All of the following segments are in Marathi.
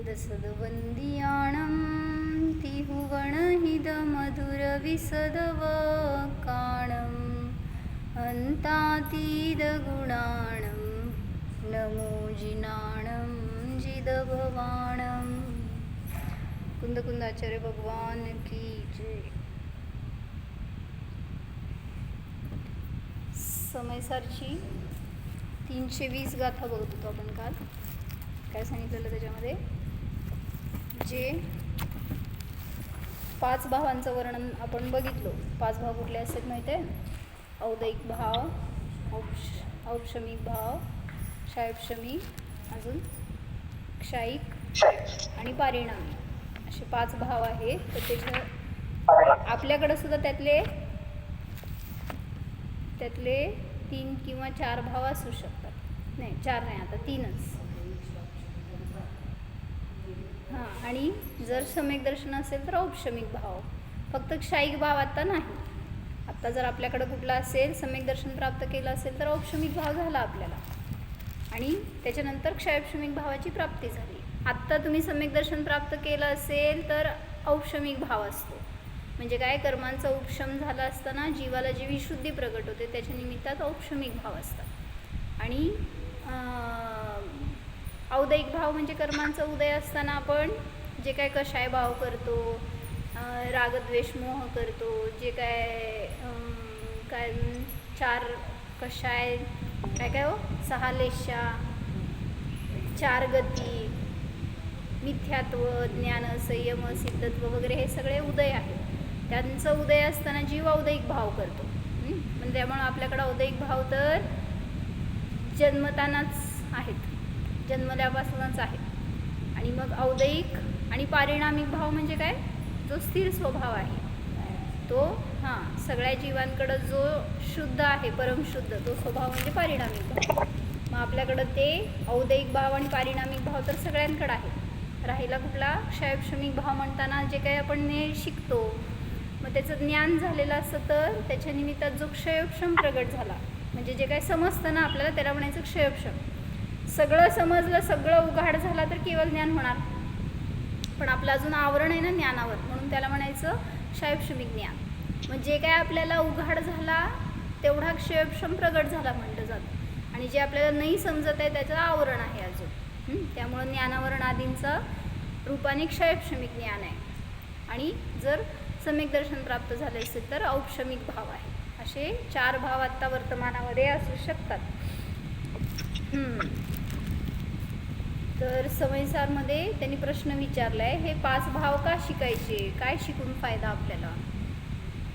दसद्वन्द्याणं तिहुवणहिदमधुरविसदवकाणम् अन्तातीदगुणाणं नमो जिनाणं जिदभवाणं। कुंदकुंदाचार्य भगवान की जय। समयसारची 320 गाथा बघत होतो आपण काल. काय सांगितलेलं त्याच्यामध्ये, जे 5 भावांचं वर्णन आपण बघितलो. 5 भाव कुठले असतात माहिती आहे? औदैक भाव, औपशमिक भाव, क्षायपशमिक, अजून क्षायिक आणि पारिणामी, असे 5 भाव आहेत. तर त्याच्या आपल्याकडं सुद्धा त्यातले 3 किंवा 4 भाव असू शकतात. नाही, 4 नाही, आता 3च. हां, आणि जर सम्यक दर्शन असेल तर औपशमिक भाव. फक्त क्षायिक भाव आता नाही. आता जर आपल्याकडं कुठला असेल, सम्यक दर्शन प्राप्त केलं असेल तर औपशमिक भाव झाला आपल्याला, आणि त्याच्यानंतर क्षायपशमिक भावाची प्राप्ती झाली. आत्ता तुम्ही सम्यक दर्शन प्राप्त केलं असेल तर औपशमिक भाव असतो. म्हणजे काय, कर्मांचा उपशम झाला असताना जीवाला जी विशुद्धी प्रगट होते त्याच्या निमित्तात औपशमिक भाव असतात. आणि औदैक भाव म्हणजे कर्मांचा उदय असताना आपण जे काय कषाय भाव करतो, रागद्वेष मोह करतो, जे काय 4 कषाय, काय हो, 6 लेशा, 4 गती, मिथ्यात्व, ज्ञान, संयम, सिद्धत्व वगैरे हे सगळे उदय आहेत. त्यांचं उदय असताना जीव औदैक भाव करतो. म्हणजे त्यामुळे आपल्याकडं औदैक भाव तर जन्मतानाच आहेत, जन्मल्यापासूनच आहेत. आणि मग औदैक आणि पारिणामिक भाव म्हणजे काय, जो स्थिर स्वभाव आहे तो, सगळ्या जीवांकडं जो शुद्ध आहे, परमशुद्ध, तो स्वभाव म्हणजे पारिणामिक भाव. मग आपल्याकडं ते औदैक भाव आणि पारिणामिक भाव तर सगळ्यांकडं आहे. राहिला कुठला, क्षायपशमिक भाव म्हणताना जे काही आपण शिकतो, मग त्याचं ज्ञान झालेलं असतं तर त्याच्या निमित्तात जो क्षयोपशम प्रगट झाला, म्हणजे जे काही समजतं ना आपल्याला, त्याला म्हणायचं क्षयोपशम. सगळं समजलं, सगळं उघाड झाला तर केवळ ज्ञान होणार, पण आपलं अजून आवरण आहे ना ज्ञानावर, म्हणून त्याला म्हणायचं क्षयोपशमिक ज्ञान. मग जे काय आपल्याला उघाड झाला तेवढा क्षयोपशम प्रगट झाला म्हटलं जातं, आणि जे आपल्याला नाही समजत आहे त्याचं आवरण आहे अजून. त्यामुळं ज्ञानावरण आदींचा रूपाने क्षयोपशमिक ज्ञान आहे. आणि जर सम्यक दर्शन प्राप्त झाले असेल तर औपशमिक भाव आहे. असे 4 भाव आत्ता वर्तमानामध्ये असू शकतात. तर समयसारमध्ये त्यांनी प्रश्न विचारला आहे, हे 5 भाव का शिकायचे, काय शिकून फायदा आपल्याला?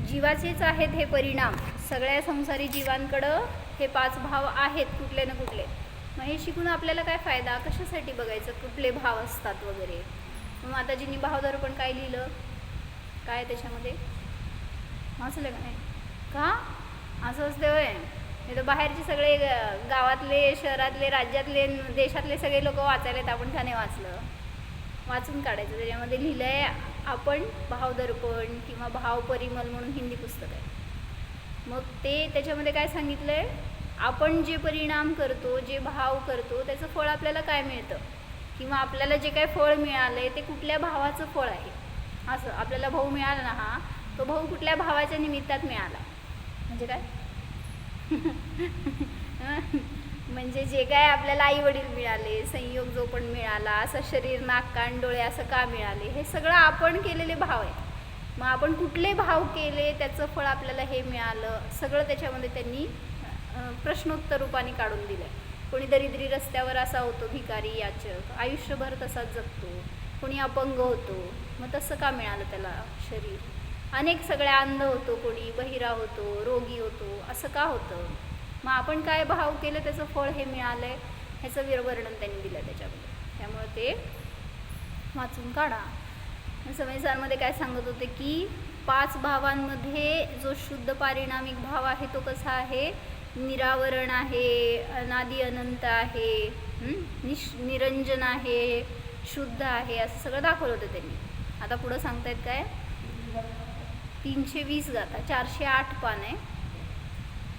जीवाचेच आहेत हे परिणाम. सगळ्या संसारी जीवांकडं हे 5 भाव आहेत कुठले ना कुठले. मग हे शिकून आपल्याला काय फायदा, कशासाठी बघायचं कुठले भाव असतात वगैरे. मग माताजींनी भावदर्पण काय लिहिलं, काय त्याच्यामध्ये वाचलं का नाही? का असं असते होय? हे तर बाहेरचे सगळे गावातले, शहरातले, राज्यातले, देशातले सगळे लोक वाचायला आहेत, आपण का नाही वाचलं? वाचून काढायचं. त्याच्यामध्ये लिहिलं आहे आपण भावदर्पण किंवा भावपरिमल म्हणून हिंदी पुस्तक आहे. मग ते त्याच्यामध्ये काय सांगितलं आहे, आपण जे परिणाम करतो, जे भाव करतो, त्याचं फळ आपल्याला काय मिळतं, किंवा आपल्याला जे काय फळ मिळालं आहे ते कुठल्या भावाचं फळ आहे. असं आपल्याला भाऊ मिळाला ना, तो भाऊ कुठल्या भावाच्या निमित्तात मिळाला, म्हणजे काय म्हणजे जे काय आपल्याला आई वडील मिळाले, संयोग जो पण मिळाला, असं शरीर, नाक, कान, डोळे असं का मिळाले, हे सगळं आपण केलेले भाव आहे. मग आपण कुठले भाव केले त्याचं फळ आपल्याला हे मिळालं, सगळं त्याच्यामध्ये त्यांनी प्रश्नोत्तर रूपाने काढून दिलं आहे. कोणी दरिद्री रस्त्यावर असा होतो, भिकारी, याचक, आयुष्यभर तसाच जगतो. कोणी अपंग होतो, मग तसं का मिळालं त्याला शरीर. अनेक सगळ्या अंध होतो, कोणी बहिरा होतो, रोगी होतो, असं का होतं. मग आपण काय भाव केलं त्याचं फळ हे मिळालं आहे, ह्याचं वर्णन त्यांनी दिलं त्याच्यामध्ये. त्यामुळे ते वाचून काढा. समयसारमध्ये काय सांगत होते की 5 भावांमध्ये जो शुद्ध पारिणामिक भाव आहे तो कसा आहे, निरावरण आहे, अनादि अनंत आहे, निरंजन आहे, शुद्ध आहे, असं सगळं दाखवलं होतं त्यांनी. आता पुढं सांगतायत काय, 320 गाथा, 408 पान आहे,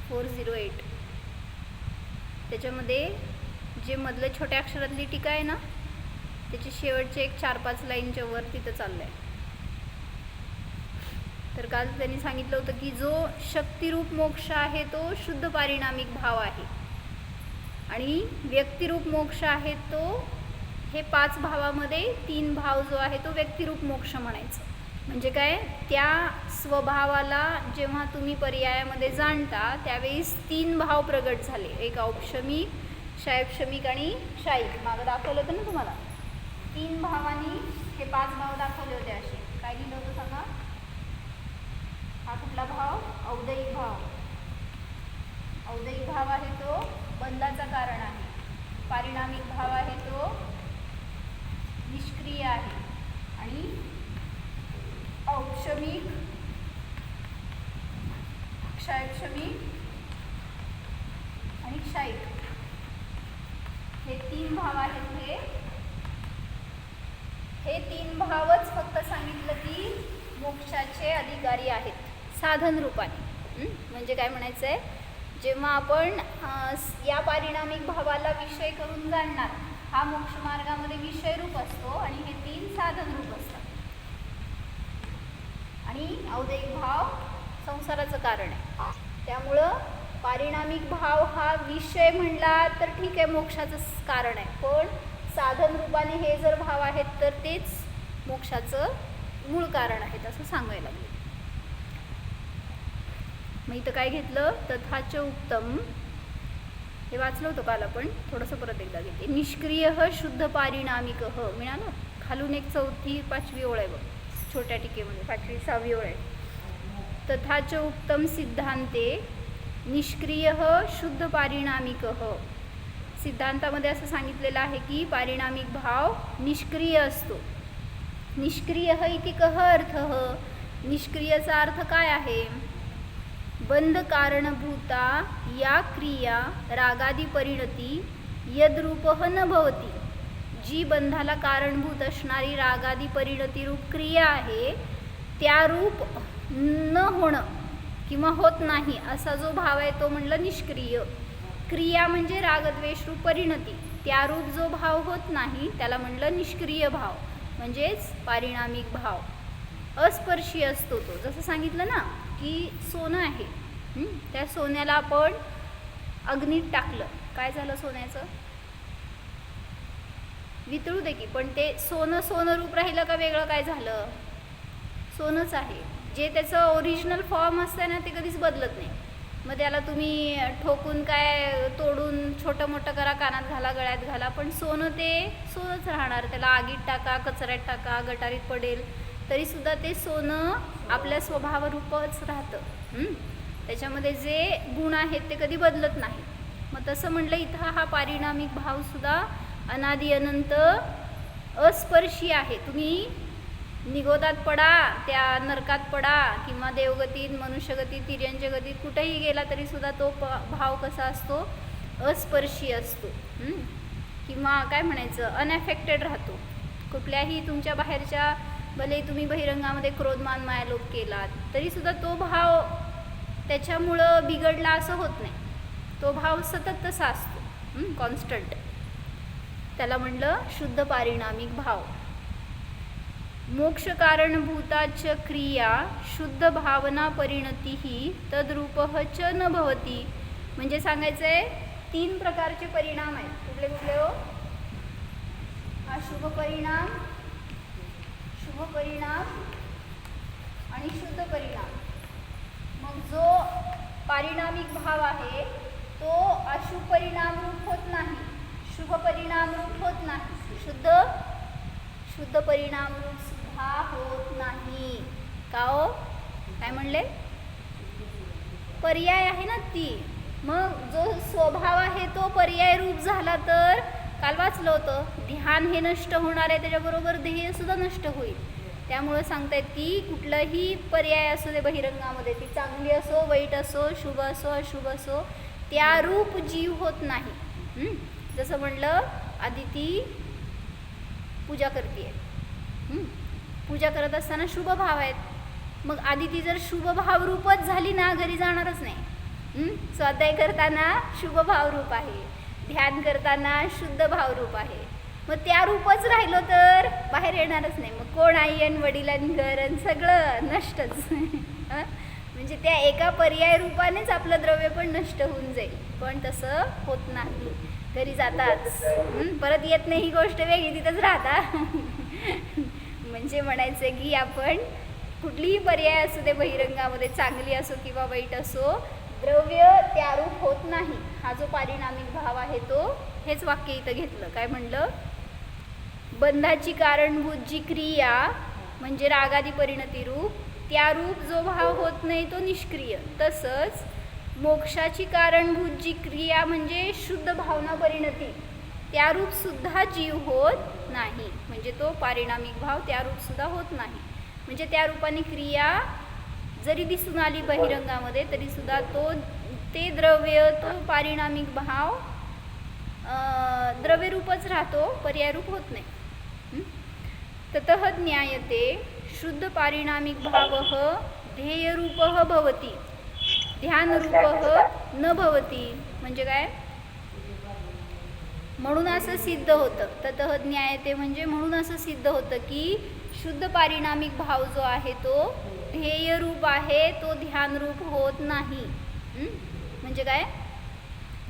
408. त्याच्यामध्ये जे मधलं छोट्या अक्षरातली टीका आहे ना, त्याचे शेवटचे एक 4-5 लाईनच्या वर तिथं चाललं आहे. तर काल त्यांनी सांगितलं होतं की जो शक्तिरूप मोक्ष आहे तो शुद्ध पारिणामिक भाव आहे आणि व्यक्तिरूप मोक्ष आहे तो हे 5 भावामध्ये 3 भाव जो आहे तो व्यक्तिरूप मोक्ष म्हणायचं. म्हणजे काय, त्या स्वभावाला जेव्हा तुम्ही पर्यायामध्ये जाणता त्यावेळेस 3 भाव प्रगट झाले. एक औपशमिक, क्षयक्षमिक आणि क्षायिक. मागं दाखवलं होतं ना तुम्हाला, 3 भावांनी हे 5 भाव दाखवले होते. असे काय लिहिलं होतं सांगा. हा कुठला भाव? औदयिक भाव. औदयिक भाव आहे तो बंधाचा कारण आहे. पारिणामिक भाव आहे तो निष्क्रिय आहे आणि औपशमिक, क्षयक्षमिक आणि क्षायिक हे 3 भाव आहेत. हे 3 भावच फक्त सांगितलं की मोक्षाचे अधिकारी आहेत साधन रूपाने. म्हणजे काय म्हणायचं आहे, जेव्हा आपण या पारिणामिक भावाला विषय करून जाणणार, हा मोक्ष मार्गामध्ये विषय रूप असतो आणि हे 3 साधन रूप असतात. आणि औदयिक भाव संसाराचं कारण आहे. त्यामुळं पारिणामिक भाव हा विषय म्हणला तर ठीक आहे, मोक्षाचं कारण आहे. पण साधन रूपाने हे जर भाव आहेत तर तेच मोक्षाचं मूळ कारण आहेत असं सांगायला लागले. मग इथं काय घेतलं, तथाच उत्तम, हे वाचलं होतं काल आपण, थोडंसं परत एकदा घेते. निष्क्रिय शुद्ध पारिणामिक मिळालं. खालून एक 4-5वी ओळ आहे बघ, छोट्या टीकेमध्ये 5वी-6वी ओळ आहे. तथाच उत्तम सिद्धांते निष्क्रिय शुद्ध पारिणामिक. सिद्धांतामध्ये असं सांगितलेलं आहे की पारिणामिक भाव निष्क्रिय असतो. निष्क्रिय इति कः अर्थः. निष्क्रियचा अर्थ काय आहे, बंध कारणभूता या क्रिया रागादी परिणती यद्रूपः न भवती. जी बंधाला कारणभूत असणारी रागादी परिणती रूप क्रिया आहे त्या रूप न होणं किंवा होत नाही असा जो भाव आहे तो म्हणलं निष्क्रिय. क्रिया म्हणजे रागद्वेष रूप परिणती, त्या रूप जो भाव होत नाही त्याला म्हणलं निष्क्रिय भाव, म्हणजेच पारिणामिक भाव. अस्पर्शी असतो तो. जसं सांगितलं ना की सोनं आहे, त्या सोन्याला आपण अग्नीत टाकलं, काय झालं सोन्याचं, वितळू दे की, पण ते सोनं सोनं रूप राहिलं का वेगळं काय झालं, सोनंच आहे. जे त्याचं ओरिजिनल फॉर्म असतं ना ते कधीच बदलत नाही. मग त्याला तुम्ही ठोकून काय तोडून छोटं मोठं करा, कानात घाला, गळ्यात घाला, पण सोनं ते सोनंच राहणार. त्याला आगीत टाका, कचऱ्यात टाका, गटारीत पडेल तरीसुद्धा ते सोनं आपल्या स्वभावरूपच राहतं. त्याच्यामध्ये जे गुण आहेत ते कधी बदलत नाही. मग तसं म्हटलं इथं हा पारिणामिक भावसुद्धा अनादि अनंत अस्पर्शी आहे. तुम्ही निगोदात पडा, त्या नरकात पडा किंवा देवगतीत, मनुष्यगतीत, तिर्यंच्या गतीत कुठेही गेला तरीसुद्धा तो भाव कसा असतो, अस्पर्शी असतो. किंवा काय म्हणायचं, अनएफेक्टेड राहतो. कुठल्याही तुमच्या बाहेरच्या, भले तुम्ही बहिरंगामध्ये क्रोधमान मायालोप केलात तरीसुद्धा तो भाव त्याच्यामुळं बिघडला असं होत नाही. तो भाव सतत तसा असतो, कॉन्स्टंट. त्याला म्हणलं शुद्ध पारिणामिक भाव. मोक्ष कारणभूताच क्रिया शुद्ध भावना परिणती ही तद्रूपः च न भवती. म्हणजे सांगायचं आहे 3 प्रकारचे परिणाम आहेत. कुठले कुठले हो, अशुभ परिणाम, शुभ परिणाम आणि शुद्ध परिणाम. मग जो पारिणामिक भाव आहे तो अशुभ परिणाम रूप होत नाही, शुभ परिणाम रूप होत नाही, शुद्ध परिणाम रूप सुद्धा होत नाही. का हो, काय म्हणले, पर्याय आहे ना ती. मग जो स्वभाव आहे तो पर्याय रूप झाला तर, काल वाचलं होतं, ध्यान हे नष्ट होणार आहे, त्याच्याबरोबर ध्येय सुद्धा नष्ट होईल. त्यामुळं सांगतायत की कुठलाही पर्याय असो दे बहिरंगामध्ये, ती चांगली असो, वाईट असो, शुभ असो, अशुभ असो, त्या रूप जीव होत नाही. जसं म्हणलं आदिती पूजा करते, पूजा करत असताना शुभ भाव आहेत. मग आदिती जर शुभ भाव रूपच झाली ना, घरी जाणारच नाही. स्वाध्याय करताना शुभ भाव रूप आहे, ध्यान करताना शुद्ध भाव रूप आहे. मग त्या रूपच राहिलो तर बाहेर येणारच नाही. मग कोण आई आणि वडील आणि घर आणि सगळं नष्टच. म्हणजे त्या एका पर्याय रूपानेच आपलं द्रव्य पण नष्ट होऊन जाईल. पण तसं होत नाही. घरी जाताच परत येत नाही ही गोष्ट वेगळी, तिथंच राहता. म्हणजे म्हणायचं की आपण कुठलीही पर्याय असू दे बहिरंगामध्ये, चांगली असो किंवा वाईट असो, द्रव्य त्यारूप होत नाही. हा जो पारिणामिक भाव आहे तो, हेच वाक्य इथं घेतलं. काय म्हणलं? बंधाची कारणभूत जी क्रिया म्हणजे रागादी परिणती रूप, त्यारूप जो भाव होत नाही तो निष्क्रिय. तसंच मोक्षाची कारणभूत जी क्रिया म्हणजे शुद्ध भावना परिणती, त्यारूप सुद्धा जीव होत नाही. म्हणजे तो पारिणामिक भाव त्यारूप सुद्धा होत नाही. म्हणजे त्या रूपाने क्रिया जरी दिसून आली बहिरंगामध्ये तरी सुद्धा ते द्रव्य, तो पारिणामिक भाव द्रव्यरूपच राहतो, पर्यायरूप होत नाही. ततः ज्ञायते शुद्ध पारिणामिक भावः ध्येयरूपः भवति ध्यानरूपः न भवति. म्हणजे काय? म्हणून असं सिद्ध होतं. ततः ज्ञायते म्हणजे म्हणून असं सिद्ध होतं की शुद्ध पारिणामिक भाव जो आहे तो ध्येयरूप आहे, तो ध्यानरूप होत नाही. म्हणजे काय?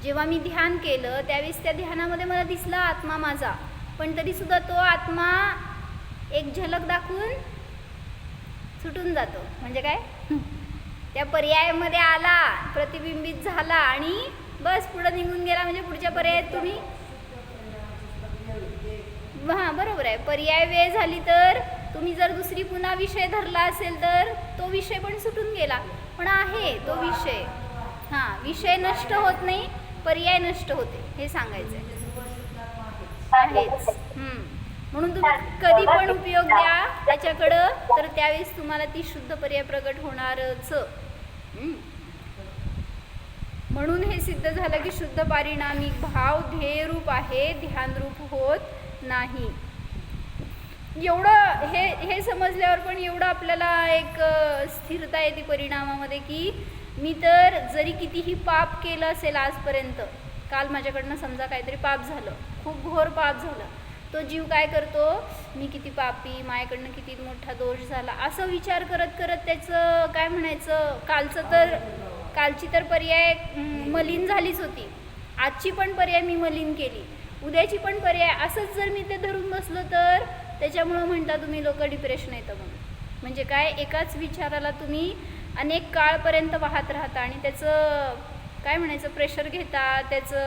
जेव्हा मी ध्यान केलं त्यावेळेस त्या ध्यानामध्ये मला दिसला आत्मा माझा, पण तरीसुद्धा तो आत्मा एक झलक दाखवून सुटून जातो. म्हणजे काय? त्या पर्यायामध्ये आला, प्रतिबिंबित झाला आणि बस पुढं निघून गेला. म्हणजे पुढच्या पर्यायात तुम्ही हां बरोबर आहे, पर्याय वेळ झाली तर तुम्ही जर दुसरी पुन्हा विषय धरला असेल तर तो विषय पण सुटून गेला. पण आहे तो विषय, हां विषय नष्ट होत नाही, पर्याय नष्ट होते, हे सांगायचं आहेच. म्हणून तुम्ही कधी पण उपयोग द्या त्याच्याकडं, तर त्यावेळेस तुम्हाला ती शुद्ध पर्याय प्रगट होणारच. म्हणून हे सिद्ध झालं की शुद्ध पारिणामिक भाव ध्येयरूप आहे, ध्यानरूप होत नाही. एवढं हे समजल्यावर पण एवढं आपल्याला एक स्थिरता येते परिणामामध्ये की मी तर जरी कितीही पाप केलं असेल आजपर्यंत, काल माझ्याकडनं समजा काहीतरी पाप झालं, खूप घोर पाप झालं, तो जीव काय करतो, मी किती पापी, माझ्याकडनं किती मोठा दोष झाला, असं विचार करत करत त्याचं काय म्हणायचं, कालची तर पर्याय मलिन झालीच होती, आजची पण पर्याय मी मलिन केली, उद्याची पण पर्याय, असंच जर मी ते धरून बसलो तर त्याच्यामुळं म्हणता तुम्ही लोक डिप्रेशन येतं म्हणून. म्हणजे काय, एकाच विचाराला तुम्ही अनेक काळपर्यंत वाहत राहता आणि त्याचं काय म्हणायचं प्रेशर घेता, त्याचं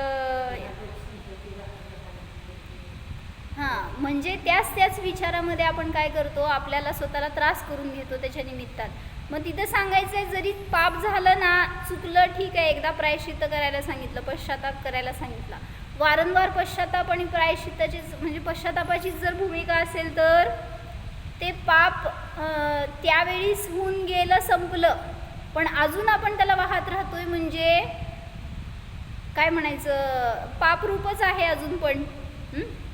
हां म्हणजे त्याच विचारामध्ये आपण काय करतो, आपल्याला स्वतःला त्रास करून घेतो त्याच्या निमित्तानं. मग तिथं सांगायचं आहे, जरी पाप झालं ना, चुकलं ठीक आहे, एकदा प्रायश्चित्त करायला सांगितलं, पश्चाताप करायला सांगितला, वारंवार पश्चाताप आणि प्रायश्चित्ताचीच म्हणजे पश्चातापाचीच जर भूमिका असेल तर ते पाप त्यावेळीच होऊन गेलं, संपलं, पण अजून आपण त्याला वाहत राहतोय म्हणजे काय म्हणायचं, पापरूपच आहे अजून पण.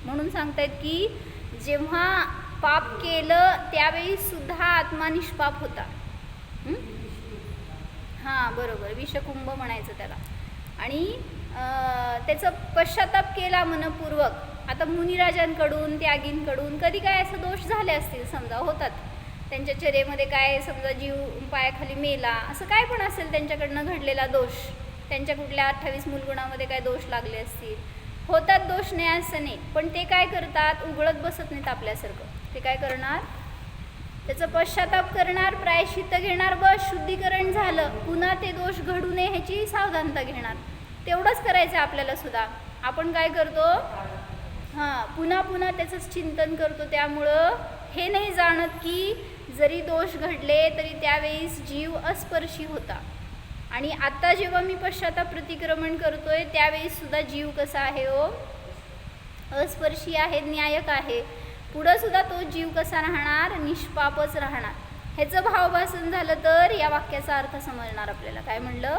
म्हणून सांगतायत की जेव्हा पाप केलं त्यावेळी सुद्धा आत्मा निष्पाप होता. हां बरोबर, विषकुंभ म्हणायचं त्याला. आणि त्याचं पश्चाताप केला मनपूर्वक. आता मुनिराजांकडून, त्यागींकडून कधी काय असं दोष झाले असतील, समजा होतात त्यांच्या चर्येमध्ये, काय समजा जीव पायाखाली मेला, असं काय पण असेल त्यांच्याकडनं घडलेला दोष, त्यांच्या कुठल्या 28 मूलगुणामध्ये काय दोष लागले असतील, होतात दोष, नाही असं नाही, पण ते काय करतात, उघडत बसत नाहीत आपल्यासारखं. ते काय करणार, त्याचं पश्चाताप करणार, प्रायश्चित्त घेणार, बस शुद्धीकरण झालं, पुन्हा ते दोष घडू नये ह्याची सावधानता घेणार. तेवढंच करायचं आपल्याला सुद्धा. आपण काय करतो, हां पुन्हा त्याचंच चिंतन करतो. त्यामुळं हे नाही जाणत की जरी दोष घडले तरी त्यावेळेस जीव अस्पर्शी होता, आणि आता जेव्हा मी पश्चाताप प्रतिक्रमण करतोय त्यावेळेस सुद्धा जीव कसा आहे, अस्पर्शी आहे, न्यायक आहे. पुढं सुद्धा तो जीव कसा राहणार, निष्पापच राहणार. ह्याचं भावभासन झालं तर या वाक्याचा अर्थ समजणार आपल्याला. काय म्हणलं,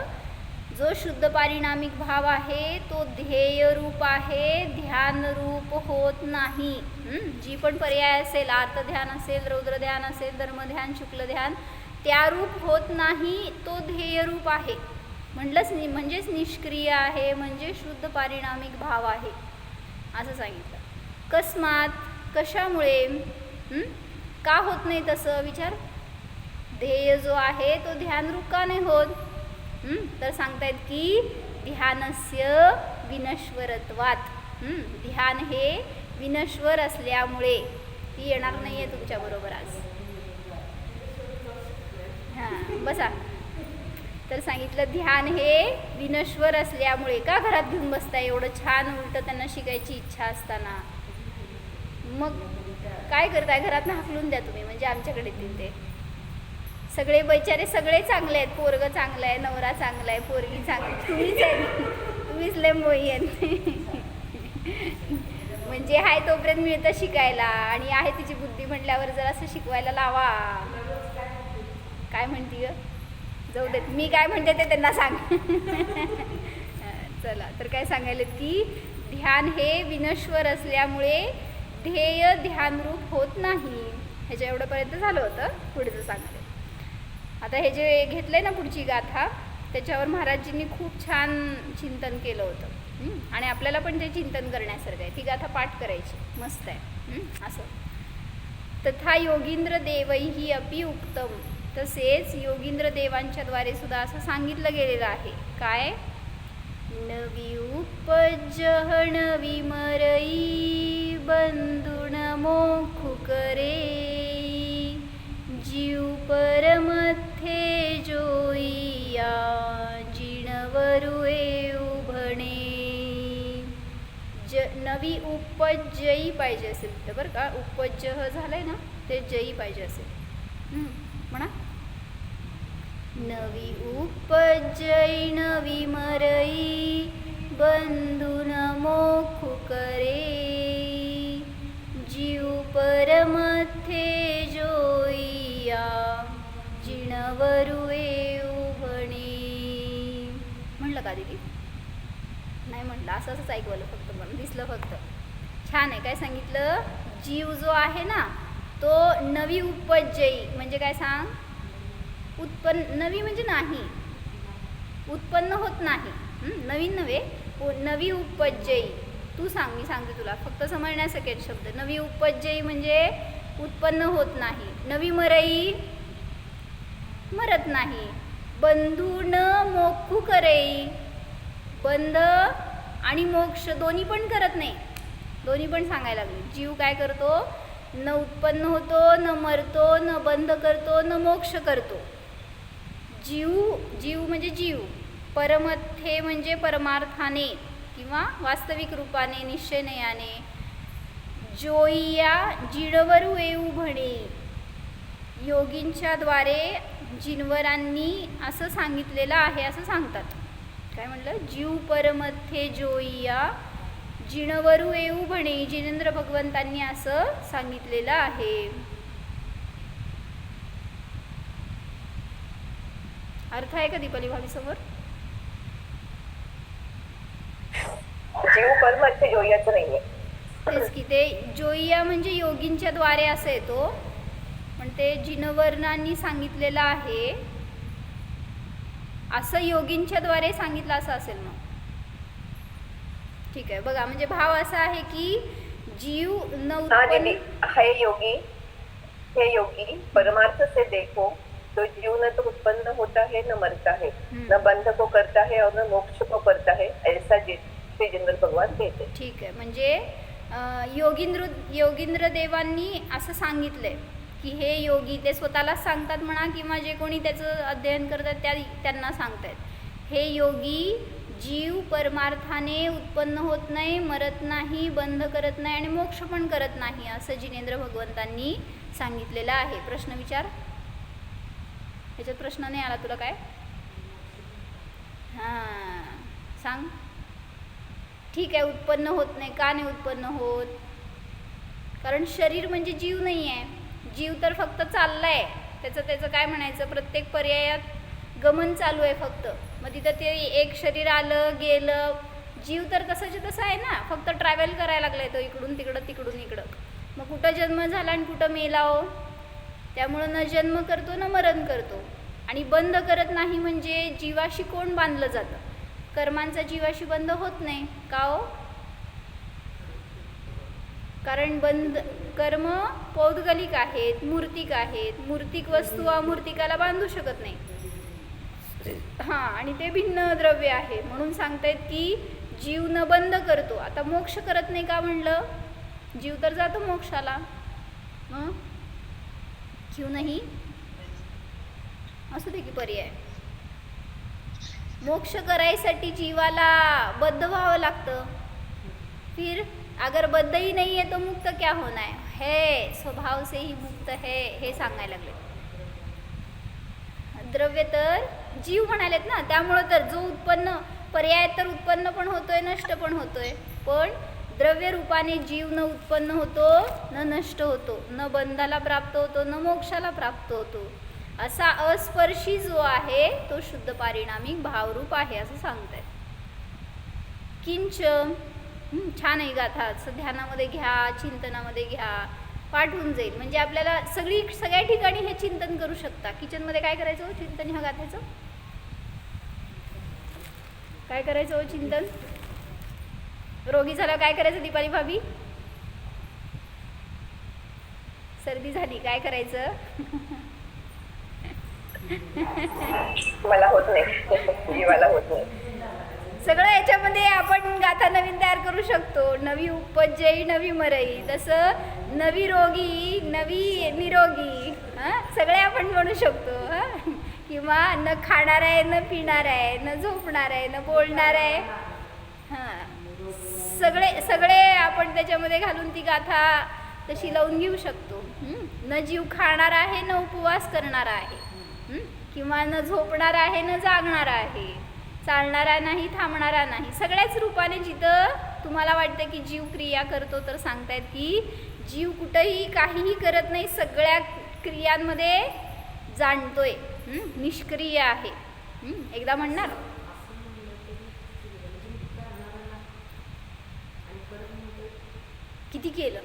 जो शुद्ध पारिणामिक भाव आहे तो ध्येयरूप आहे, ध्यानरूप होत नाही. जी पण पर्याय असेल, आर्त ध्यान असेल, रौद्र ध्यान असेल, धर्मध्यान, शुक्ल ध्यान, त्यारूप होत नाही, तो ध्येयरूप आहे. म्हणजेच निष्क्रिय आहे, म्हणजे शुद्ध पारिणामिक भाव आहे असं सांगितलं. कस्मात, कशामुळे, का होत नाही तसं विचार. ध्येय जो आहे तो ध्यानरूप का नाही होत. तर सांगतायत की ध्यानस्य विनश्वरत्वात. ध्यान हे विनश्वर असल्यामुळे. ती येणार नाही आहे तुमच्याबरोबर आज. हां बसा. तर सांगितलं ध्यान हे विनश्वर असल्यामुळे. का घरात घेऊन बसताय एवढं छान उलटं त्यांना शिकायची इच्छा असताना. मग काय करताय, घरात हाकलून द्या तुम्ही, म्हणजे आमच्याकडे येतील ते. सगळे बिचारे सगळे चांगले आहेत. पोरगं चांगलं आहे, नवरा चांगला आहे, पोरगी चांगली, तुम्हीच आहे, तुम्हीच लय मोही आहेत. म्हणजे आहे तोपर्यंत मिळतं शिकायला, आणि आहे तिची बुद्धी म्हटल्यावर जरा असं शिकवायला लावा. काय म्हणती ग, जाऊ देत, मी काय म्हणते ते त्यांना सांग. चला, तर काय सांगायला की ध्यान हे विनश्वर असल्यामुळे ध्येय ध्यानरूप होत नाही. ह्याच्या एवढंपर्यंत झालं होतं. पुढचं सांगते. आता हे जे घेतलंय ना पुढची गाथा, त्याच्यावर महाराजजींनी खूप छान चिंतन केलं होतं. आणि आपल्याला पण ते चिंतन करण्यासारखं आहे. ती गाथा पाठ करायची, मस्त आहे. असं तथा योगींद्र देवैही अपि उक्तम. तसेच योगींद्र देवांच्या द्वारे सुद्धा असं सांगितलं गेलेलं आहे. काय, नवी उपजह नवी मरई बंधुन मोखु करे जीव परमध्ये जोईया जिणवरुए उभणे. नवी उपजयी पाहिजे असेल तर बरं का. उपजह झालंय ना, ते जयी पाहिजे असेल. म्हणा, नवी उपजयी नवी मरई बंधुन मोखु करे जीव परमध्ये जोईया जिणवरुए उभणे. म्हणलं का दीदी? नाही म्हटलं, असंच ऐकवलं फक्त, पण दिसलं फक्त. छान आहे. काय सांगितलं, जीव जो आहे ना तो नवी उपजयी म्हणजे काय सांग, उत्पन्न. नवी म्हणजे नाही, उत्पन्न होत नाही. नवीन नव्हे, नवी उपजयी. तू सांग, मी सांगते तुला, फक्त समजण्यासाठी शब्द. नवी उपजयी म्हणजे उत्पन्न होत नाही. नवी मरई मरत नाही. बंधून मोक्षू करई, बंध आणि मोक्ष दोन्ही पण करत नाही. दोन्ही पण सांगायला लागले. जीव काय करतो, न उत्पन्न होतो, न मरतो, न बंध करतो, न मोक्ष करतो. जीव म्हणजे जीव. परमध्ये म्हणजे परमार्थाने किंवा वास्तविक रूपाने, निश्चयनयाने. जोईया जिणवरू येऊ म्हणे. योगींच्या द्वारे जिनवरांनी असं सांगितलेलं आहे, असं सांगतात. काय म्हटलं, जीव परमध्ये जोईया जिणवरू येऊ म्हणे. जिनेंद्र भगवंतांनी असं सांगितलेलं आहे. अर्थ आहे का दीपाली भाभी समोर? जीव परमध्ये जोईयाचं नाहीये. तेच की, ते जोईया म्हणजे योगींच्या द्वारे असं येतो, पण ते जिनवर्णांनी सांगितलेलं आहे. असं योगींच्या द्वारे सांगितलं असं असेल मग. ठीक आहे, बघा म्हणजे भाव असा आहे की जीव न उत्पन्न. हे योगी परमार्थ से देखो तो जीव न तो उत्पन्न होता है न मरता है, न बंध को करता है और न मोक्ष को करता है, ऐसा श्री जिनेंद्र भगवान कहते. ठीक आहे, म्हणजे योगींद्र देवांनी असं सांगितलंय की हे योगी, ते स्वतःलाच सांगतात म्हणा किंवा जे कोणी त्याचं अध्ययन करतात त्यांना सांगतायत. हे योगी जीव परमार्थाने उत्पन्न होत नाही, मरत नाही, बंध करत नाही आणि मोक्ष पण करत नाही, असं जिनेंद्र भगवंतांनी सांगितलेलं आहे. प्रश्न विचार. ह्याच्यात प्रश्न नाही आला तुला काय? हां सांग. ठीक आहे, उत्पन्न होत नाही. का नाही उत्पन्न होत? कारण शरीर म्हणजे जीव नाही आहे. जीव तर फक्त चाललाय, त्याचं काय म्हणायचं, प्रत्येक पर्यायात गमन चालू आहे फक्त. मग तिथं ते एक शरीर आलं गेलं. जीव तर तसंच तसं आहे ना, फक्त ट्रॅव्हल करायला लागलाय तो, इकडून तिकडं तिकडून इकडं. मग कुठं जन्म झाला आणि कुठं मेला हो. त्यामुळं न जन्म करतो न मरण करतो. आणि बंद करत नाही म्हणजे जीवाशी कोण बांधलं जातं? कर्मांचा जीवाशी बंध होत नाही का हो? कारण बंध कर्म पौद्गलिक आहेत, मूर्तिक आहेत. मूर्तिक वस्तू अमूर्तिकाला बांधू शकत नाही. हां, आणि ते भिन्न द्रव्य आहे म्हणून सांगतायत की जीव न बंध करतो. आता मोक्ष करत नाही का म्हणलं? जीव तर जातो मोक्षाला. क्यों नाही? असू दे की पर्याय. मोक्ष करायसाठी जीवाला बद्ध व्हावं लागतं. फिर अगर बद्ध ही नहीं है तो मुक्त क्या होना है? स्वभाव से ही मुक्त है हे सांगायला लागले. द्रव्य तर जीव म्हणालेत ना, त्यामुळं तर जो उत्पन्न पर्याय तर उत्पन्न पण होतोय, नष्ट पण होतोय. पण द्रव्य रूपाने जीव न उत्पन्न होतो, न नष्ट होतो, न बंधाला प्राप्त होतो, न मोक्षाला प्राप्त होतो. असा अस्पर्शी जो आहे तो शुद्ध पारिणामिक भावरूप आहे असं सांगतायत. किंच छान आहे गाथा. असं ध्यानामध्ये घ्या, चिंतनामध्ये घ्या, पाठवून जाईल. म्हणजे आपल्याला सगळ्या ठिकाणी हे चिंतन करू शकता. किचनमध्ये काय करायचं हो चिंतन ह्या गाथेचं? काय करायचं हो चिंतन? रोगी झाला काय करायचं दीपाली भाभी? सर्दी झाली काय करायचं? मला होत नाही, जीवाला होत नाही. सगळं याच्यामध्ये आपण गाथा नवीन तयार करू शकतो. नवी उपजयी नवी मरई, तसं नवी रोगी नवी निरोगी. सगळे आपण म्हणू शकतो. किंवा न खाणार आहे, न पिणार आहे, न झोपणार आहे, न बोलणार आहे. सगळे आपण त्याच्यामध्ये घालून ती गाथा तशी लावून घेऊ शकतो. न जीव खाणार आहे, न उपवास करणार आहे, किंवा न झोपणार आहे, न जागणार आहे, चालणारा नाही, थांबणारा नाही. सगळ्याच रूपाने जिथं तुम्हाला वाटतं की जीव क्रिया करतो तर सांगतायत की जीव कुठंही काहीही करत नाही, सगळ्या क्रियांमध्ये जाणतोय, निष्क्रिय आहे. एकदा म्हणणार किती केलं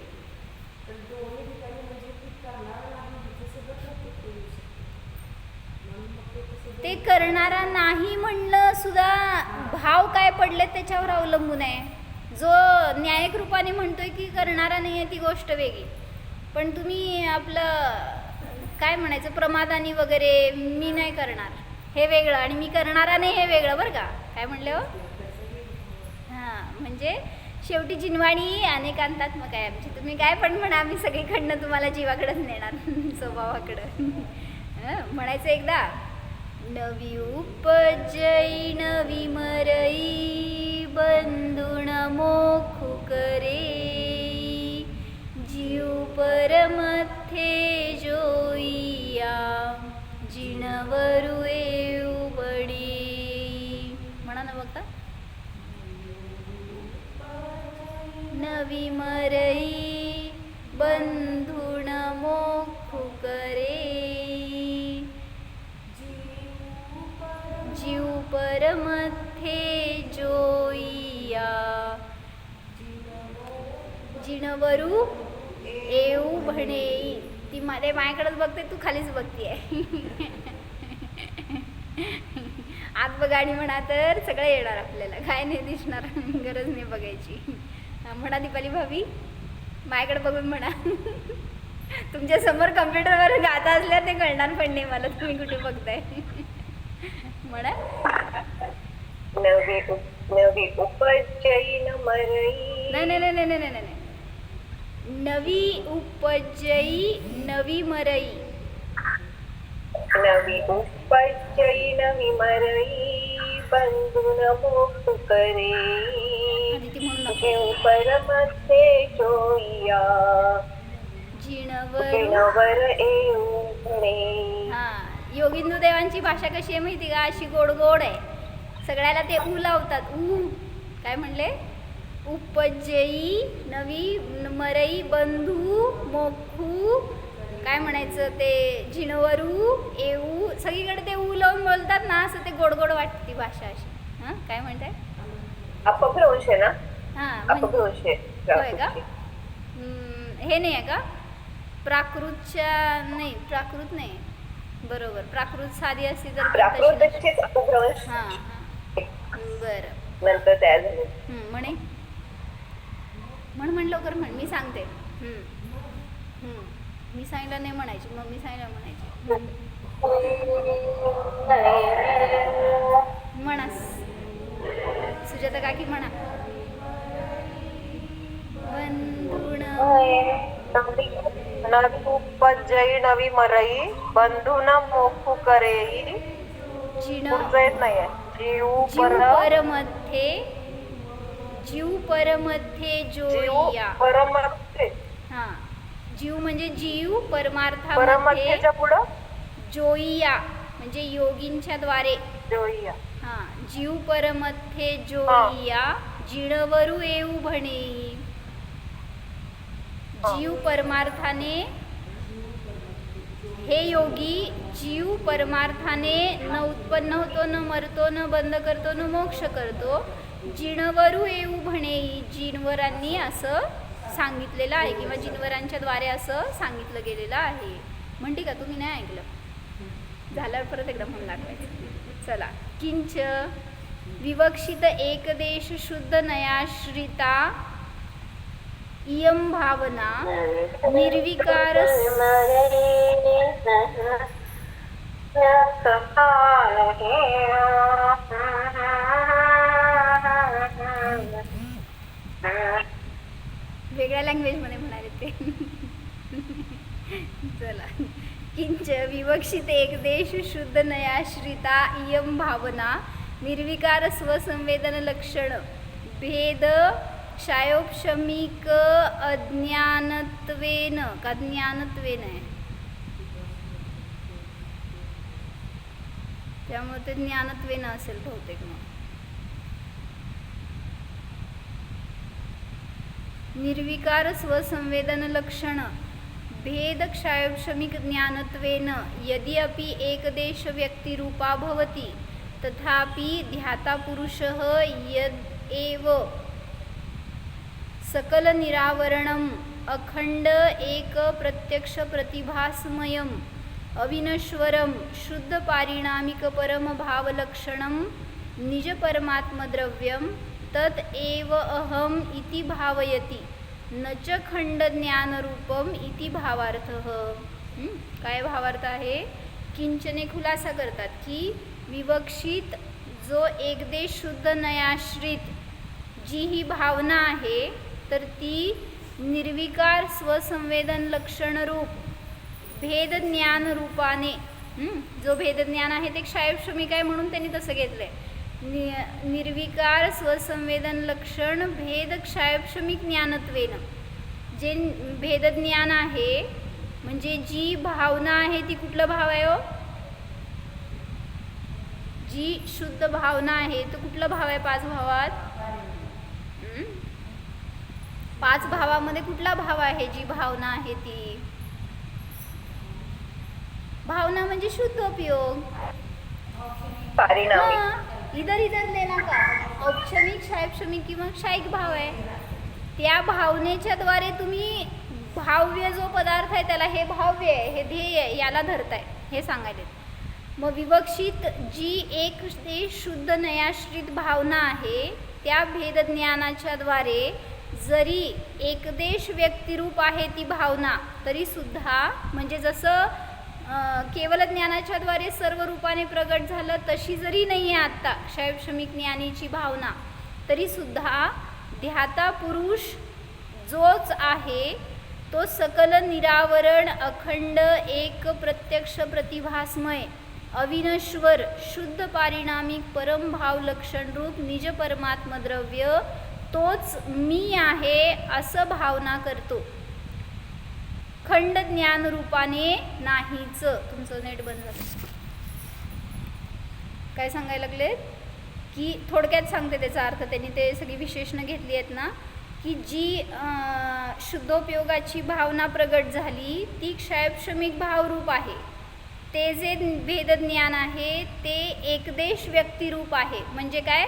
ते करणारा नाही म्हणणं सुद्धा भाव काय पडले त्याच्यावर अवलंबून आहे. जो न्यायिक रूपाने म्हणतोय की करणारा नाही आहे ती गोष्ट वेगळी. पण तुम्ही आपलं काय म्हणायचं प्रमादानी वगैरे मी नाही करणार हे वेगळं आणि मी करणारा नाही हे वेगळं बरं का. काय म्हणले हो? हां, म्हणजे शेवटी जिनवाणी अनेकांतात्मक आहे आमची. तुम्ही काय पण म्हणा, आम्ही सगळीकडनं तुम्हाला जीवाकडंच नेणार स्वभावाकडं. म्हणायचं एकदा नवी उपजई नवी मरई बंधुण मोखु करे जीव परमध्ये जोईया जिणवरू येऊ बडी. म्हणा ना बघता. नवी मरई बंधुण मोखु करे जीव परमध्ये जोईया जिणवरू येऊ म्हणे. ती माझ्याकडेच बघते, तू खालीच बघतीये. आत बघ आणि म्हणा तर सगळं येणार आपल्याला, काय नाही दिसणार, गरज नाही बघायची. म्हणा दीपाली भाभी माझ्याकडे बघून म्हणा. तुमच्या समोर कम्प्युटरवर गाता असल्या ते कळणार पण नाही मला तुम्ही कुठे बघताय. म्हणा नवी उपजई न मरई. नाही. नवी उपजई नवी मरई. नवी उपजई नवी मरई बंधुन मोख करे जीव परमध्ये जोईया जिणवर येऊ म्हणे. योगिंदू देवांची भाषा कशी आहे माहिती का? अशी गोड गोड आहे. सगळ्याला ते ऊ लावतात. काय म्हणले? उपजई नवी मरई बंधू मोखू काय म्हणायचं ते जिणवरू येऊ. सगळीकडे ते ऊ लावून बोलतात ना, असं ते गोड गोड वाटते ती भाषा अशी. काय म्हणताय? अपभ्रंश आहे ना? अपभ्रंश होय का? हे नाही आहे का? प्राकृतच्या नाही, प्राकृत नाही बरोबर. प्राकृत साधी असती तर प्राकृतचेच अपभ्रंश. बरं नंतर तयार झाले म्हणे म्हण लवकर म्हण, मी सांगते. मी सांगितलं नाही म्हणायची, मग मी सांगितलं म्हणायची. म्हणा सुजाता काकी म्हणा. बंधुण नवी उपजई नवी मरई बंधून मोखू करेई. जिण पुढचं येत नाहीये. जीव जीव परमध्ये जोइया. परमध्ये. हा, जीव म्हणजे जीव, परमार्थामध्ये परमध्येच्या पुढं जोइया म्हणजे योगींच्या द्वारे. जोइया. हा, जीव परमध्ये जोइया जिणवरू येऊ भनेई. जीव परमार्थाने, हे योगी जीव परमार्थाने न उत्पन्न होतो, न मरतो, न बंद करतो, न मोक्ष करतो. जिणवरू येऊ भनेई. जिनवरांनी असं सांगितलेलं आहे किंवा जिनवरांच्या द्वारे असं सांगितलं गेलेलं आहे. म्हणते का तुम्ही नाही ऐकलं? झाल्यावर परत एकदा म्हणून दाखवायचं. चला. किंच विवक्षित एकदेश शुद्ध नयाश्रिता इयं भावना निर्विकार वेगळ्या लँग्वेजमध्ये म्हणाले ते. चला. किंच विवक्षित एकदेश शुद्ध नयाश्रिता इयं भावना निर्विकार स्वसंवेदन लक्षण भेद क्षयोपशमिक अज्ञानत्वेन का ज्ञानत्वेन आहे, त्यामुळे ते ज्ञानत्वेन असेल बहुतेक. मग निर्विकार स्वसंवेदन लक्षण भेद क्षयोपशमिक ज्ञानत्वेन यदि अपि एकदेश व्यक्तिरूपा भवति तथापि ध्याता पुरुषः यद एव सकल निरावरणम अखंड एक प्रत्यक्ष प्रतिभासमयम अविनश्वरम शुद्ध पारिणामिक परम भावलक्षणम निज परमात्मद्रव्यम तत् एव अहम इति भावयति न च खंड ज्ञान रूपम इति भावार्थः. काय भावार्थ आहे? किंचने खुलासा करतात की विवक्षित जो एकदेश शुद्ध नयाश्रित जी ही भावना आहे तर ती निर्विकार स्वसंवेदन लक्षण रूप भेद ज्ञान रूपाने, जो भेद ज्ञान आहे ते क्षयोपशमिक आहे म्हणून त्यांनी तसं घेतलंय. निर्विकार स्वसंवेदन लक्षण भेद क्षयोपशमिक ज्ञानत्वेन, जे भेद ज्ञान आहे म्हणजे जी भावना आहे ती कुठलं भाव आहे हो? जी शुद्ध भावना आहे तो कुठला भाव आहे? 5 भावात 5 भावामध्ये कुठला भाव आहे? जी भावना आहे ती भावना म्हणजे शुद्ध उपयोग. पारिणामिक. इधर लेना का औपशमिक क्षयोपशमिक किंवा क्षयिक भाव आहे. त्या भावनेच्या द्वारे तुम्ही भाव्य जो पदार्थ आहे त्याला हे भाव्य आहे, हे ध्येय आहे, याला धरताय हे सांगायले. मग विवक्षित जी एक ते शुद्ध नयाश्रित भावना आहे त्या भेदज्ञानाच्या द्वारे जरी एकदेश व्यक्तिरूप आहे ती भावना तरी सुद्धा, म्हणजे जसं केवल ज्ञानाच्या द्वारे सर्व रूपाने प्रगट झालं तशी जरी नाही आहे आत्ता क्षयोपशमिक ज्ञानीची भावना, तरी सुद्धा ध्याता पुरुष जोच आहे तो सकल निरावरण अखंड एक प्रत्यक्ष प्रतिभासमय अविनश्वर शुद्ध पारिणामिक परम भाव लक्षण रूप निज परमात्मद्रव्य तोच मी आहे असं भावना करतो, खंड ज्ञान रूपाने नाहीच. तुमचं नेट बंद झालं. काय सांगायला लागले की थोडक्यात सांगते त्याचा अर्थ. त्यांनी ते सगळी विशेषणं घेतली आहेत ना, की जी शुद्धोपयोगाची भावना प्रगट झाली ती क्षयोपशमिक भावरूप आहे. ते जे भेदज्ञान आहे ते एकदेश व्यक्तिरूप आहे. म्हणजे काय,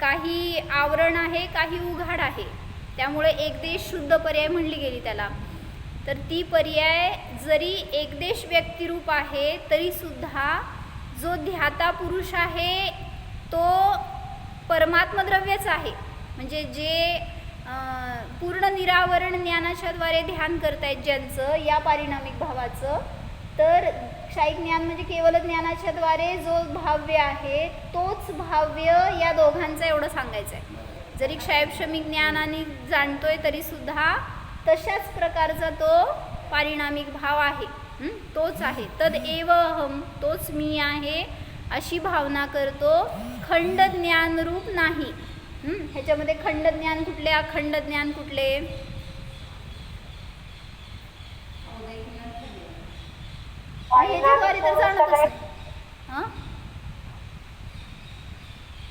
काही आवरण आहे काही उघाड आहे, त्यामुळे एकदेश शुद्ध पर्याय म्हणली गेली त्याला. तर ती पर्याय जरी एकदेश व्यक्तिरूप आहे तरी सुद्धा जो ध्याता पुरुष आहे तो परमात्मद्रव्यच आहे. म्हणजे जे पूर्ण निरावरण ज्ञानाच्या द्वारे ध्यान करतायत ज्यांचं या पारिणामिक भावाचं, तर क्षायिक ज्ञान म्हणजे केवल ज्ञानाच्या द्वारे जो भाव्य आहे तोच भाव्य या दोघांचं एवढं सांगायचं आहे. जरी क्षायक्षमिक ज्ञानाने जाणतोय तरी सुद्धा तशाच प्रकारचा तो पारिणामिक भाव आहे. तोच आहे. तद एव अहम, तोच मी आहे अशी भावना करतो. खंड ज्ञान रूप नाही. ह्याच्यामध्ये खंड ज्ञान कुठले, अखंड ज्ञान कुठले? ह्याच्याद्वारे तर जाणत असेल.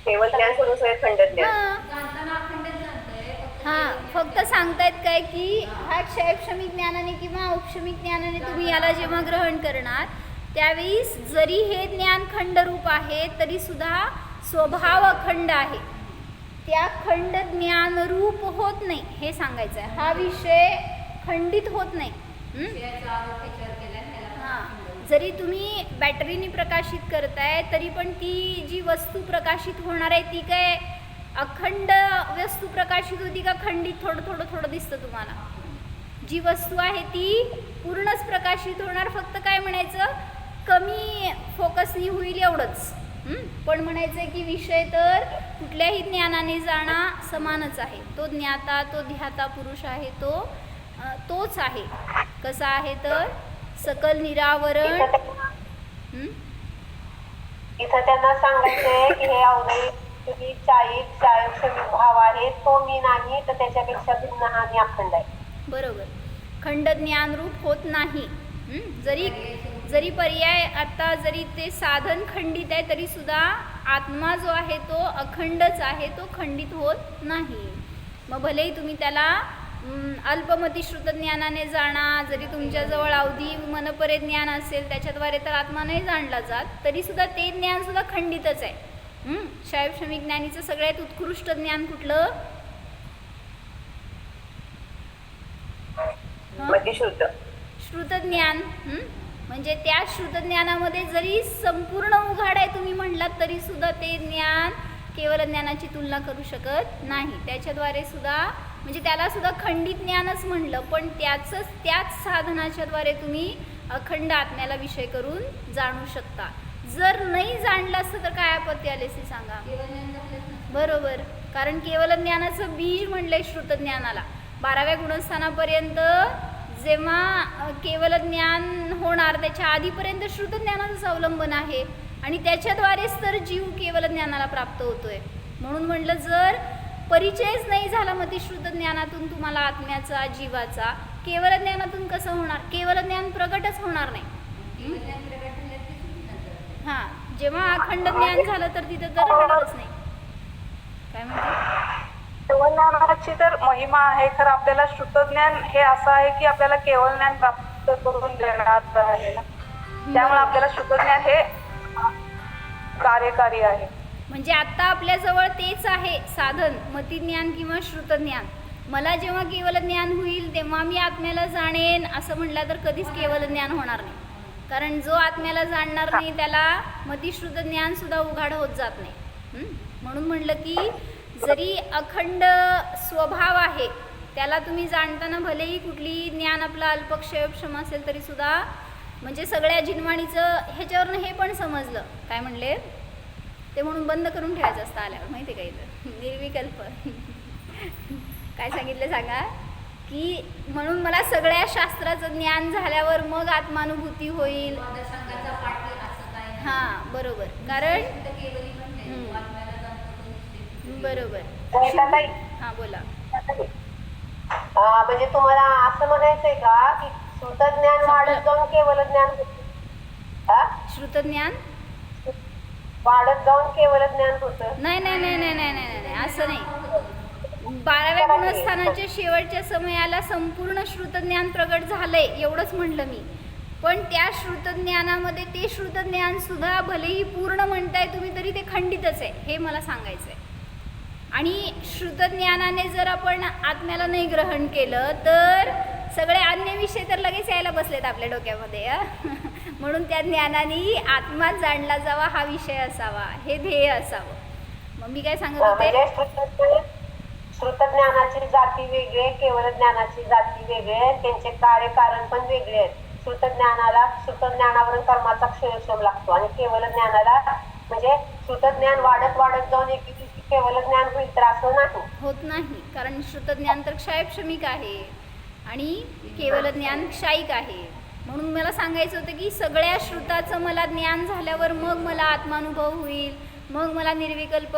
केवळ ज्ञान सोडून सगळे खंड ज्ञान. हां, फक्त सांगतायत काय की हा क्षयक्षमिक ज्ञानाने किंवा औक्षमिक ज्ञानाने तुम्ही याला जेव्हा ग्रहण करणार त्यावेळी जरी हे ज्ञान खंडरूप आहे तरी सुद्धा स्वभाव अखंड आहे. त्या खंड ज्ञान रूप होत नाही हे सांगायचं आहे. हा विषय खंडित होत नाही. हां, जरी तुम्ही बॅटरीने प्रकाशित करताय तरी पण ती जी वस्तू प्रकाशित होणार आहे ती काय अखंड वस्तू प्रकाशित होती का खंडित थोडं थोडं थोडं दिसतं तुम्हाला? जी वस्तू आहे ती पूर्णच प्रकाशित होणार, फक्त काय म्हणायचं कमी फोकसनी होईल एवढंच. पण म्हणायचं की विषय तर कुठल्याही ज्ञानाने जाणा समानच आहे. तो ज्ञाता, तो ध्याता पुरुष आहे, तोच आहे. कसा आहे तर सकल निरावरण. इथं त्यांना सांगायचंय की हे अवघड क्षायक्षमिक भाव आहे, तो मी नाही, तर त्याच्यापेक्षा भिन्न हा मी अखंड आहे. बरोबर. खंड ज्ञान रूप होत नाही. जरी पर्याय आता जरी ते साधन खंडित आहे तरी सुद्धा आत्मा जो आहे तो अखंडच आहे, तो खंडित होत नाही. मग भलेही तुम्ही त्याला अल्पमती श्रुत ज्ञानाने जाणा, जरी तुमच्याजवळ अवधी मनपरे ज्ञान असेल त्याच्याद्वारे तर आत्मा नाही जाणला जात, तरी सुद्धा ते ज्ञान सुद्धा खंडितच आहे. क्षयक्षमिक ज्ञानीचं सगळ्यात उत्कृष्ट ज्ञान कुठलं? श्रुत ज्ञान. म्हणजे त्या श्रुत ज्ञानामध्ये जरी संपूर्ण उघाड आहे तुम्ही म्हणलात तरी सुद्धा ते ज्ञान केवळ ज्ञानाची तुलना करू शकत नाही. त्याच्याद्वारे सुद्धा म्हणजे त्याला सुद्धा खंडित ज्ञानच म्हणलं, पण त्याच साधनाच्या द्वारे तुम्ही अखंड आत्म्याला विषय करून जाणू शकता. जर नाही जाणलं असतं तर काय आपत्ती आली असे सांगा? बरोबर. कारण केवळ ज्ञानाचं बीज म्हणलंय श्रुत ज्ञानाला. 12व्या गुणस्थानापर्यंत जेव्हा केवळ ज्ञान होणार त्याच्या आधीपर्यंत श्रुत ज्ञानाचंच अवलंबन आहे आणि त्याच्याद्वारेच तर जीव केवळ ज्ञानाला प्राप्त होतोय. म्हणून म्हणलं जर परिचयच नाही झाला मतिश्रुत ज्ञानातून तुम्हाला आत्म्याचा, जीवाचा, केवळ ज्ञानातून कसं होणार? केवळ ज्ञान प्रगटच होणार नाही. हां, जेव्हा अखंड ज्ञान झालं तर तिथं तर होणारच नाही. काय म्हणते? केवळ ज्ञानाची तर महिमा आहे, खरं आपल्याला श्रुतज्ञान हे असं आहे की आपल्याला केवळ ज्ञान प्राप्त करून देणार आहे, त्यामुळे आपल्याला श्रुतज्ञान हे कार्यकारी आहे. म्हणजे आता आपल्याजवळ तेच आहे साधन, मतिज्ञान किंवा श्रुतज्ञान. मला जेव्हा केवळ ज्ञान होईल तेव्हा मी आत्म्याला जाणेन असं म्हटलं तर कधीच केवळ ज्ञान होणार नाही. कारण जो आत्म्याला जाणणार नाही त्याला मतिश्रुत ज्ञान सुद्धा उघाड होत जात नाही. म्हणून म्हणलं की जरी अखंड स्वभाव आहे त्याला तुम्ही जाणताना भलेही कुठली ज्ञान आपलं अल्पक्षयक्षम असेल तरी सुद्धा म्हणजे सगळ्या जिनवाणीचं ह्याच्यावरनं हे पण समजलं. काय म्हणले ते म्हणून बंद करून ठेवायचं असतं आल्यावर, माहिती का? इथं निर्विकल्प काय सांगितलं सांगा की म्हणून मला सगळ्या शास्त्राचं ज्ञान झाल्यावर मग आत्मानुभूती होईल. हां, बरोबर. कारण बरोबर. हां, बोला. म्हणजे तुम्हाला असं म्हणायचंय का की श्रुतज्ञान वाढत जाऊन केवळ ज्ञान होतं? श्रुतज्ञान वाढत जाऊन केवळ ज्ञान होतं? नाही नाही नाही नाही नाही नाही नाही, असं नाही. 12व्या गुणस्थानाच्या शेवटच्या समयाला संपूर्ण श्रुतज्ञान प्रगट झालंय एवढंच म्हणलं मी. पण त्या श्रुतज्ञानामध्ये ते श्रुतज्ञान सुद्धा भलेही पूर्ण म्हणताय तुम्ही तरी ते खंडितच आहे हे मला सांगायचं आहे. आणि श्रुतज्ञानाने जर आपण आत्म्याला नाही ग्रहण केलं तर सगळे अन्य विषय तर लगेच यायला बसलेत आपल्या डोक्यामध्ये. म्हणून त्या ज्ञानाने आत्मा जाणला जावा हा विषय असावा, हे ध्येय असावं. मग मी काय सांगत होते, श्रुतज्ञानाची जाती वेगळी आहे, केवळ ज्ञानाची जाती वेगळी आहे, त्यांचे कार्यकारण पण वेगळे आहेत. श्रुतज्ञानावरून कर्माचा क्षयक्षम लागतो आणि केवळ ज्ञानाला म्हणजे श्रुतज्ञान वाढत वाढत जाऊन एके दिवशी केवळ ज्ञान होईल तर असं नाही. होत नाही, कारण श्रुतज्ञान तर क्षयक्षमिक आहे आणि केवळ ज्ञान क्षायिक आहे. म्हणून मला सांगायचं होतं की सगळ्या श्रुताचं मला ज्ञान झाल्यावर मग मला आत्मानुभव होईल, मग मला निर्विकल्प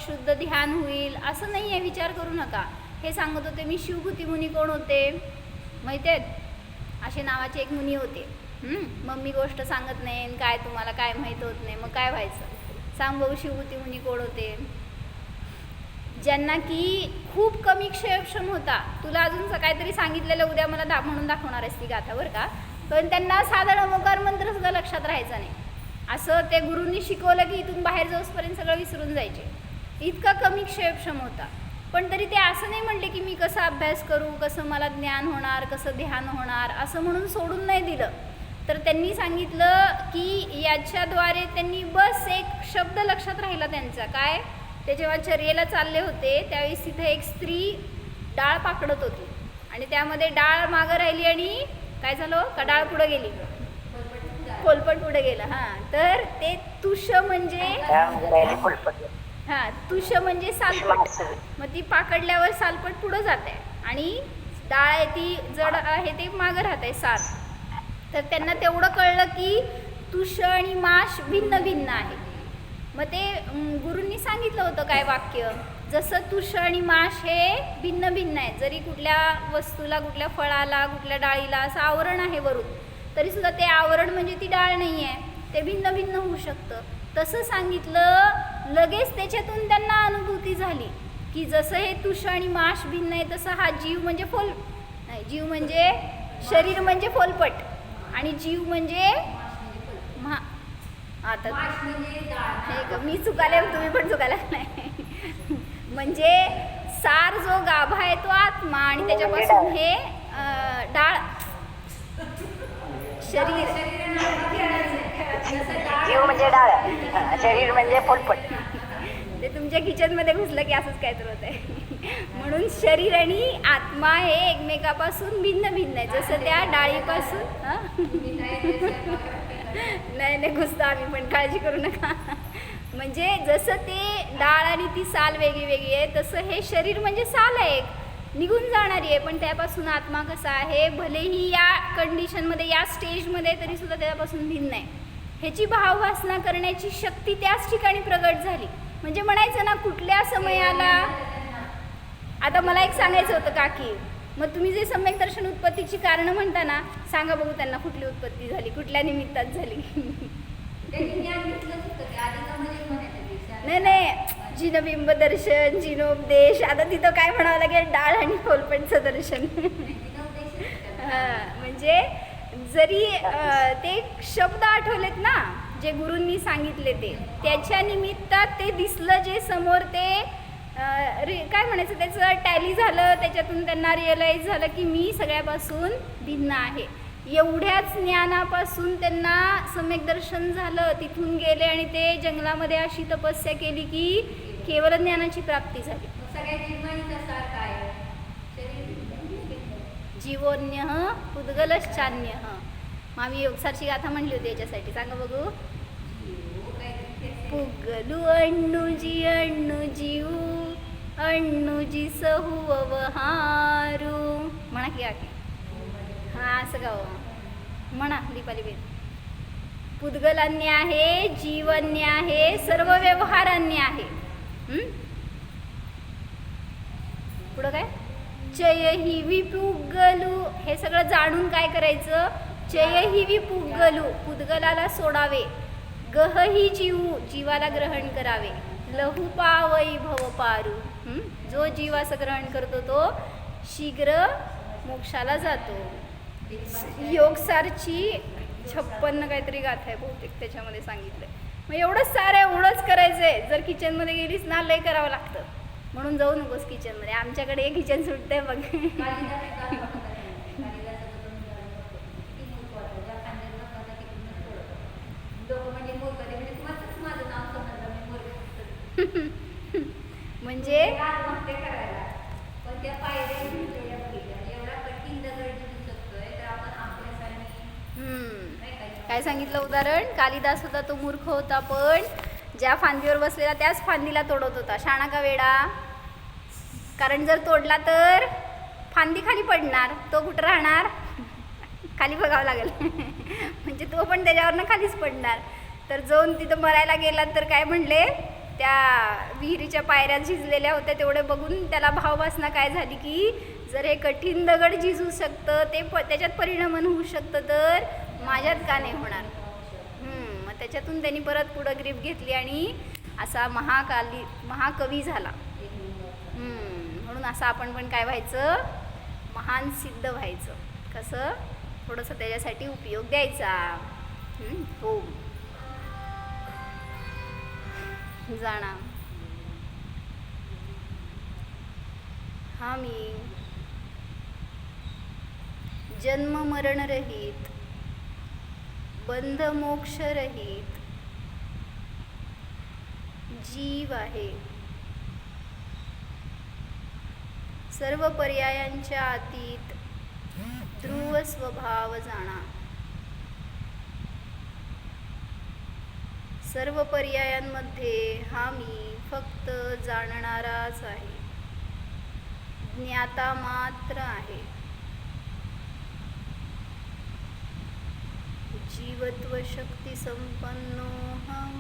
शुद्ध ध्यान होईल असं नाही आहे. विचार करू नका. हे सांगत होते मी. शिवभूती मुनी कोण होते माहिती आहेत? असे नावाचे एक मुनी होते. मग मी गोष्ट सांगत नाही आणि काय तुम्हाला काय माहीत होत नाही, मग काय व्हायचं? सांग बघू, शिवभूती मुनी कोण होते? ज्यांना की खूप कमी क्षयक्षम होता. तुला अजून काहीतरी सांगितलेलं उद्या मला म्हणून दाखवणार आहेस ती गाथा बरं का. पण त्यांना साधारण ओंकार मंत्र सुद्धा लक्षात राहायचा नाही. असं ते गुरूंनी शिकवलं की इथून बाहेर जाऊसपर्यंत सगळं विसरून जायचे. इतका कमी क्षयक्षम होता. पण तरी ते असं नाही म्हटले की मी कसा अभ्यास करू, कसं मला ज्ञान होणार, कसं ध्यान होणार, असं म्हणून सोडून नाही दिलं. तर त्यांनी सांगितलं की याच्याद्वारे त्यांनी बस एक शब्द लक्षात राहिला त्यांचा. काय? ते जेव्हा चर्येला चालले होते त्यावेळेस तिथे एक स्त्री डाळ पाकडत होती आणि त्यामध्ये डाळ मागं राहिली आणि काय झालं का डाळ पुढे गेली, पोलपट पुढे गेलं. हां, तर ते तुष म्हणजे तुष म्हणजे सालपट. मग ती पाकडल्यावर सालपट पुढं जाते आणि डाळ आहे ती जड आहे ते मागं राहते साल. तर त्यांना तेवढं कळलं की तुष आणि माश भिन्न भिन्न आहे. मग ते गुरूंनी सांगितलं होतं काय वाक्य, जसं तुष आणि माश हे भिन्न भिन्न आहेत. जरी कुठल्या वस्तूला, कुठल्या फळाला, कुठल्या डाळीला असं आवरण आहे वरून, तरीसुद्धा ते आवरण म्हणजे ती डाळ नाही आहे, ते भिन्न भिन्न होऊ शकतं. तसं सांगितलं. लगेच त्याच्यातून त्यांना अनुभूती झाली की जसं हे तुष आणि माश भिन्न आहे तसं हा जीव म्हणजे जीव म्हणजे शरीर म्हणजे फोलपट आणि जीव म्हणजे आता हे मी चुकाले, तुम्ही पण चुकायला नाही. म्हणजे सार जो गाभा आहे तो आत्मा आणि त्याच्यापासून हे डाळ शरीर. जीव म्हणजे डाळ, शरीर म्हणजे पोलपट. ते तुमच्या किचनमध्ये घुसलं की असंच काय तर होत आहे. म्हणून शरीर आणि आत्मा हे एकमेकापासून भिन्न भिन्न आहे. जसं त्या डाळीपासून नाही घुसतो आम्ही पण, काळजी करू नका. म्हणजे जसं ते डाळ आणि ती साल वेगळी वेगळी आहे तसं हे शरीर म्हणजे साल आहे, निघून जाणारी आहे. पण त्यापासून आत्मा कसा आहे, भलेही या कंडिशनमध्ये, या स्टेजमध्ये, तरीसुद्धा त्यापासून भिन्न आहे. ह्याची भाववासना करण्याची शक्ती त्याच ठिकाणी प्रगट झाली. म्हणजे म्हणायचं ना, कुठल्या समयाला. आता मला एक सांगायचं होतं काकी, मग तुम्ही जे सम्यक दर्शन उत्पत्तीची कारणं म्हणता ना, सांगा बघू त्यांना कुठली उत्पत्ती झाली, कुठल्या निमित्तात झाली. नाही, जिनबिंब दर्शन, जिनोपदेश. आता तिथं काय म्हणावं लागेल, डाळ आणि फोलपटचं दर्शन. म्हणजे जरी ते शब्द आठवलेत ना जे गुरूंनी सांगितले ते, त्याच्या निमित्तात ते दिसलं जे समोर, ते काय म्हणायचं त्याचं टॅली झालं. त्याच्यातून त्यांना रिअलाईज झालं की मी सगळ्यापासून भिन्न आहे. एवढ्याच ज्ञानापासून त्यांना सम्यक दर्शन झालं. तिथून गेले आणि ते जंगलामध्ये अशी तपस्या केली की केवळ ज्ञानाची प्राप्ती झाली. जीवोन्यः पुद्गलश्चान्यः. मग आम्ही योगसारची गाथा म्हणली होती याच्यासाठी. सांगा बघू. पुगलू अण्णूजी अण्णू जीव, अण्णूजी सहु अवहारू. म्हणा की काकी. हां, असं गाव म्हणा दीपाली बेन. पुद्गल अन्य आहे, जीव अन्य आहे, सर्व व्यवहार अन्य आहे. पुढं काय, चय हि विपुगलू. हे सगळं जाणून काय करायचं, चय हि विपुगलू, पुद्गलाला सोडावे. गह ही जीव, जीवाला ग्रहण करावे. लहू पावई भव पारू. जो जीव असं ग्रहण करतो तो शीघ्र मोक्षाला जातो. योगसारची 56 काहीतरी गाथा आहे बहुतेक त्याच्यामध्ये सांगितलंय. मग एवढंच सारं एवढंच करायचंय. जर किचनमध्ये गेलीस ना, लय करावं लागतं. म्हणून जाऊ नकोस किचनमध्ये. आमच्याकडे एक किचन सुटतंय बघ. म्हणजे काय सांगितलं उदाहरण? कालिदास होता तो मूर्ख होता, पण ज्या फांदीवर बसलेला त्याच फांदीला तोडत होता. शाणा का वेडा? कारण जर तोडला तर फांदी खाली पडणार, तो कुठं राहणार? खाली बघावं लागेल. म्हणजे तो पण त्याच्यावरनं खालीच पडणार. तर जाऊन तिथं मरायला गेला तर काय म्हणले, त्या विहिरीच्या पायऱ्या झिजलेल्या होत्या तेवढे बघून त्याला भाववासना काय झाली की जर हे कठीण दगड झिजू शकतं, ते त्याच्यात परिणमन होऊ शकतं, तर माझ्यात का नाही होणार? मग त्याच्यातून त्यांनी परत पुढं ग्रीप घेतली आणि असा महाकवी झाला. म्हणून असं आपण पण काय व्हायचं? महान सिद्ध व्हायचं. कसं? थोडंसं त्याच्यासाठी उपयोग द्यायचा. हो जाणा हा मी जन्म मरण रहित, बंध मोक्ष रहित जीव आहे. सर्व पर्यायांच्या अतीत ध्रुव स्वभाव जाणा. सर्व पर्यायांमध्ये हा मी फक्त जाणणाराच आहे, ज्ञाता मात्र आहे. जीवत्व शक्ती संपन्नोहम.